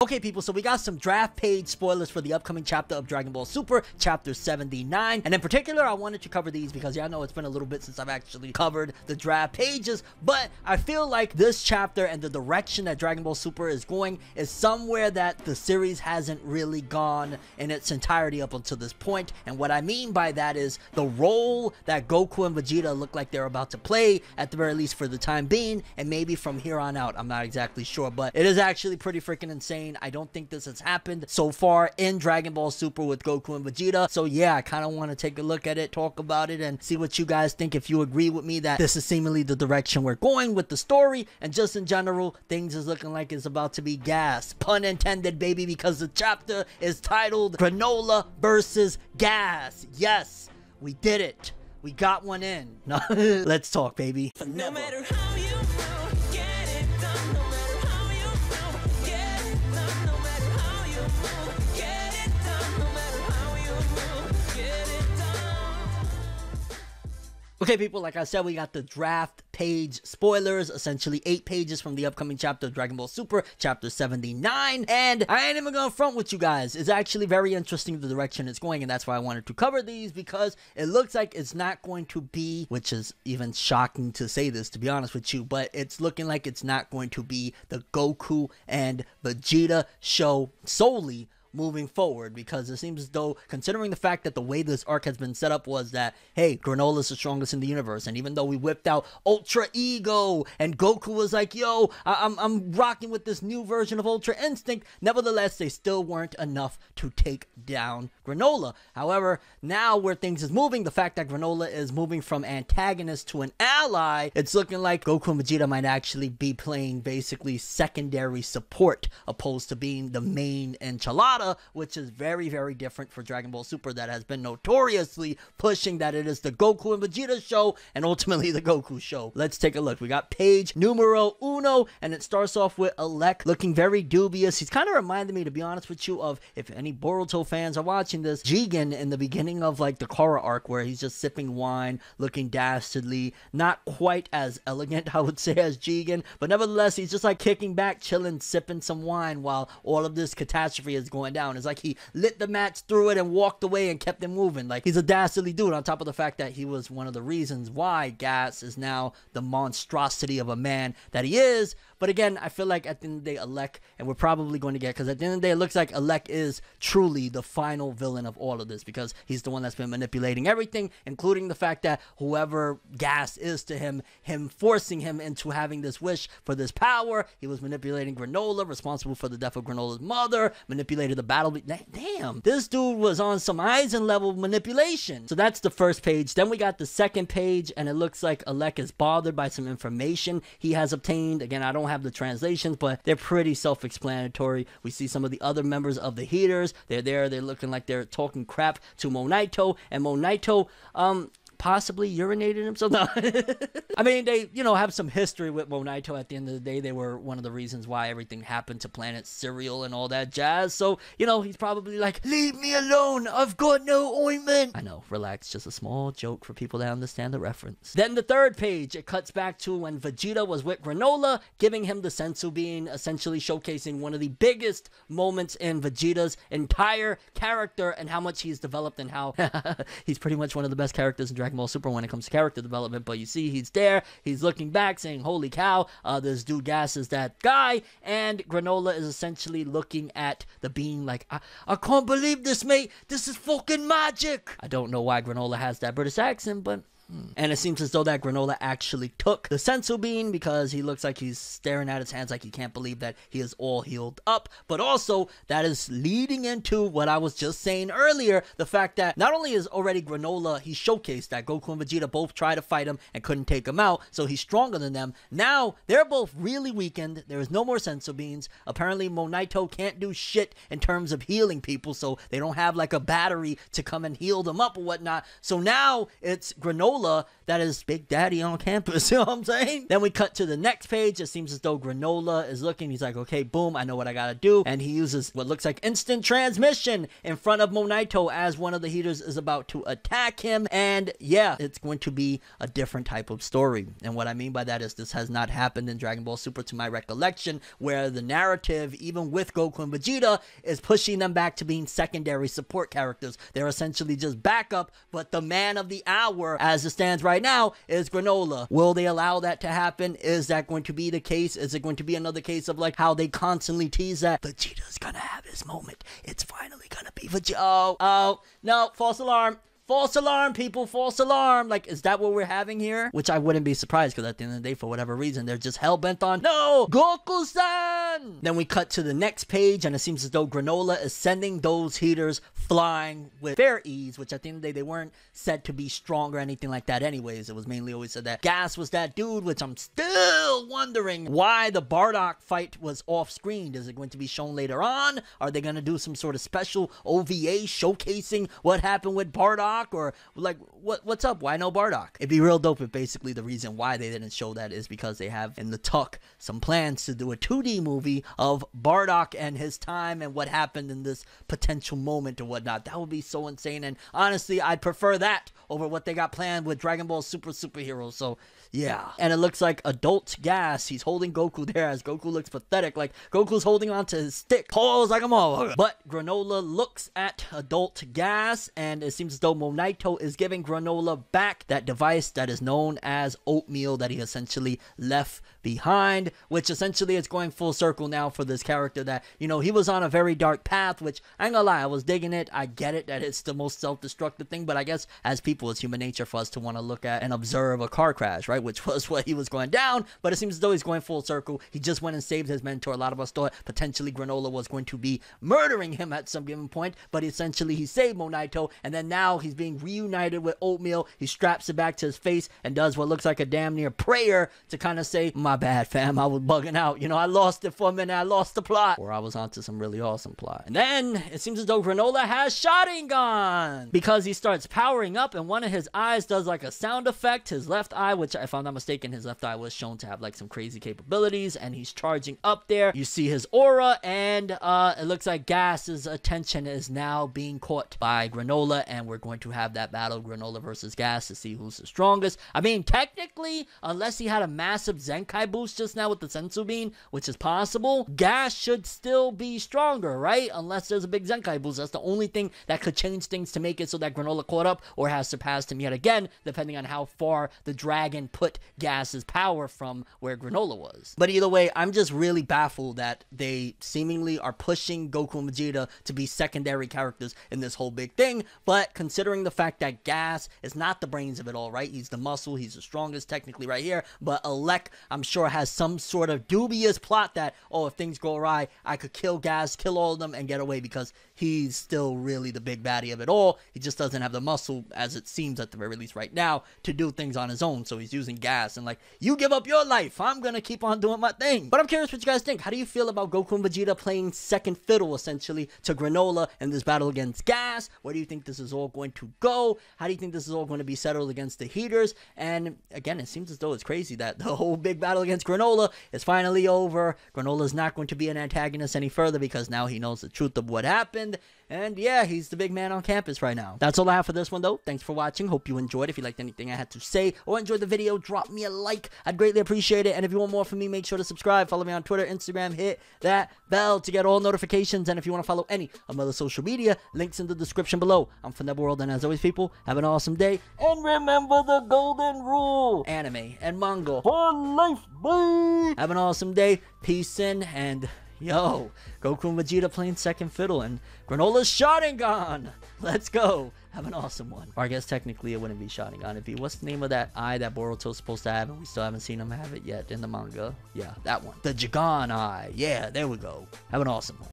Okay, people, so we got some draft page spoilers for the upcoming chapter of Dragon Ball Super, Chapter 79. And in particular, I wanted to cover these because, yeah, I know it's been a little bit since I've actually covered the draft pages, but I feel like this chapter and the direction that Dragon Ball Super is going is somewhere that the series hasn't really gone in its entirety up until this point. And what I mean by that is the role that Goku and Vegeta look like they're about to play, at the very least for the time being, and maybe from here on out. I'm not exactly sure, but it is actually pretty freaking insane. I don't think this has happened so far in Dragon Ball Super with Goku and Vegeta. So yeah, I kind of want to take a look at it, talk about it, and see what you guys think, if you agree with me that this is seemingly the direction we're going with the story. And just in general, things is looking like it's about to be gas. Pun intended, baby, because the chapter is titled Granola versus Gas. Yes, we did it. We got one in. No, let's talk, baby. No matter how you move, get it done. No matter how you move, get it done. No matter how you move, get it done. No matter how you move, get it done. Okay, people, like I said, we got the draft page spoilers, essentially 8 pages from the upcoming chapter of Dragon Ball Super, Chapter 79, and I ain't even gonna front with you guys. It's actually very interesting the direction it's going, and that's why I wanted to cover these, because it looks like it's not going to be, which is even shocking to say this, to be honest with you, but it's looking like it's not going to be the Goku and Vegeta show solely moving forward, because it seems as though, considering the fact that the way this arc has been set up was that, hey, Granola's the strongest in the universe, and even though we whipped out Ultra Ego, and Goku was like, yo, I'm rocking with this new version of Ultra Instinct, nevertheless, they still weren't enough to take down Granola. However, now where things is moving, the fact that Granola is moving from antagonist to an ally, it's looking like Goku and Vegeta might actually be playing basically secondary support, opposed to being the main enchilada, which is very, very different for Dragon Ball Super, that has been notoriously pushing that it is the Goku and Vegeta show, and ultimately the Goku show. Let's take a look. We got page numero uno, and it starts off with Alec looking very dubious. He's kind of reminded me, to be honest with you, of, if any Boruto fans are watching this, Jigen in the beginning of like the Korra arc, where he's just sipping wine, looking dastardly, not quite as elegant, I would say, as Jigen, but nevertheless, he's just like kicking back, chilling, sipping some wine while all of this catastrophe is going down. It's like he lit the match through it and walked away and kept it moving. Like, he's a dastardly dude, on top of the fact that he was one of the reasons why Gas is now the monstrosity of a man that he is. But again, I feel like at the end of the day, Alec, and we're probably going to get, because at the end of the day, it looks like Alec is truly the final villain of all of this, because he's the one that's been manipulating everything, including the fact that whoever Gas is to him, forcing him into having this wish for this power. He was manipulating Granola, responsible for the death of Granola's mother, manipulated the battle. Damn, this dude was on some Eisen level manipulation. So that's the first page. Then we got the second page, and it looks like Alec is bothered by some information he has obtained. Again, I don't have the translations, but they're pretty self-explanatory. We see some of the other members of the Heaters. They're there. They're looking like they're talking crap to Monaito, and Monaito, possibly urinated himself. No. I mean, they, you know, have some history with Monaito. At the end of the day, they were one of the reasons why everything happened to Planet Cereal and all that jazz. So, you know, he's probably like, leave me alone, I've got no ointment. I know, relax, just a small joke for people that understand the reference. Then the third page, it cuts back to when Vegeta was with Granola, giving him the sensu bean, essentially showcasing one of the biggest moments in Vegeta's entire character, and how much he's developed, and how he's pretty much one of the best characters in Dragon Ball Super when it comes to character development. But you see, he's there, he's looking back saying, holy cow, this dude Gas is that guy, and Granola is essentially looking at the being like, I can't believe this, mate, this is fucking magic. I don't know why Granola has that British accent, but and it seems as though that Granola actually took the sensu bean, because he looks like he's staring at his hands like he can't believe that he is all healed up. But also, that is leading into what I was just saying earlier, the fact that not only is already Granola, he showcased that Goku and Vegeta both tried to fight him and couldn't take him out, so he's stronger than them. Now, they're both really weakened. There is no more sensu beans. Apparently, Monaito can't do shit in terms of healing people, so they don't have like a battery to come and heal them up or whatnot. So now, it's Granola Granola that is Big Daddy on campus. You know what I'm saying? Then we cut to the next page. It seems as though Granola is looking. He's like, okay, boom, I know what I gotta do. And he uses what looks like instant transmission in front of Monaito as one of the heaters is about to attack him. And yeah, it's going to be a different type of story. And what I mean by that is this has not happened in Dragon Ball Super to my recollection, where the narrative, even with Goku and Vegeta, is pushing them back to being secondary support characters. They're essentially just backup, but the man of the hour, as it stands right now, is Granola. Will they allow that to happen? Is that going to be the case? Is it going to be another case of like how they constantly tease that Vegeta's gonna have his moment? It's finally gonna be Vegeta. Oh, no, false alarm. False alarm, people, false alarm. Like, is that what we're having here? Which I wouldn't be surprised, because at the end of the day, for whatever reason, they're just hell-bent on, no, Goku-san! Then we cut to the next page, and it seems as though Granola is sending those heaters flying with fair ease, which at the end of the day, they weren't said to be strong or anything like that anyways. It was mainly always said that Gas was that dude, which I'm still wondering why the Bardock fight was off-screen. Is it going to be shown later on? Are they going to do some sort of special OVA showcasing what happened with Bardock? Or like what's up? Why no Bardock? It'd be real dope if basically the reason why they didn't show that is because they have in the tuck some plans to do a 2D movie of Bardock and his time and what happened in this potential moment or whatnot. That would be so insane, and honestly I'd prefer that over what they got planned with Dragon Ball Super Superheroes. So yeah, and it looks like adult Gas, he's holding Goku there as Goku looks pathetic, like Goku's holding onto his stick, pause like a motherfucker. But Granola looks at adult Gas, and it seems as though Monaito is giving Granola back that device that is known as oatmeal that he essentially left behind, which essentially is going full circle now for this character that, you know, he was on a very dark path, which I ain't gonna lie, I was digging it. I get it that it's the most self-destructive thing, but I guess as people, it's human nature for us to want to look at and observe a car crash, right? Which was what he was going down, but it seems as though he's going full circle. He just went and saved his mentor. A lot of us thought potentially Granola was going to be murdering him at some given point, but essentially he saved Monaito, and then now he's being reunited with oatmeal. He straps it back to his face and does what looks like a damn near prayer to kind of say, my bad fam, I was bugging out, you know, I lost it for a minute, I lost the plot, or I was onto some really awesome plot. And then it seems as though Granola has Sharingan, because he starts powering up and one of his eyes does like a sound effect. His left eye, which if I'm not mistaken, his left eye was shown to have like some crazy capabilities, and he's charging up there. You see his aura, and it looks like Gas's attention is now being caught by Granola, and we're going to have that battle, Granola versus Gas, to see who's the strongest. I mean, technically, unless he had a massive Zenkai boost just now with the Sensu Bean, which is possible, Gas should still be stronger, right? Unless there's a big Zenkai boost. That's the only thing that could change things to make it so that Granola caught up or has surpassed him yet again, depending on how far the dragon put Gas's power from where Granola was. But either way, I'm just really baffled that they seemingly are pushing Goku and Vegeta to be secondary characters in this whole big thing, but considering the fact that Gas is not the brains of it all, right? He's the muscle, he's the strongest technically right here, but Alec, I'm sure, has some sort of dubious plot that, oh, if things go awry, I could kill Gas, kill all of them, and get away, because he's still really the big baddie of it all. He just doesn't have the muscle, as it seems at the very least right now, to do things on his own, so he's using Gas, and like, you give up your life, I'm gonna keep on doing my thing. But I'm curious what you guys think. How do you feel about Goku and Vegeta playing second fiddle, essentially, to Granola in this battle against Gas? Where do you think this is all going to go? How do you think this is all going to be settled against the heaters? And again, it seems as though it's crazy that the whole big battle against Granola is finally over. Granola's not going to be an antagonist any further, because now he knows the truth of what happened. And yeah, he's the big man on campus right now. That's all I have for this one, though. Thanks for watching. Hope you enjoyed. If you liked anything I had to say or enjoyed the video, drop me a like. I'd greatly appreciate it. And if you want more from me, make sure to subscribe. Follow me on Twitter, Instagram. Hit that bell to get all notifications. And if you want to follow any of my other social media, links in the description below. I'm ForneverWorld, and as always, people, have an awesome day. And remember the golden rule: anime and manga for life, boy! Have an awesome day. Peace in, and yo, Goku and Vegeta playing second fiddle, and Granola's Sharingan. Let's go. Have an awesome one. Or I guess technically it wouldn't be Sharingan. It'd be, what's the name of that eye that Boruto's supposed to have, and we still haven't seen him have it yet in the manga? Yeah, that one. The Jigan eye. Yeah, there we go. Have an awesome one.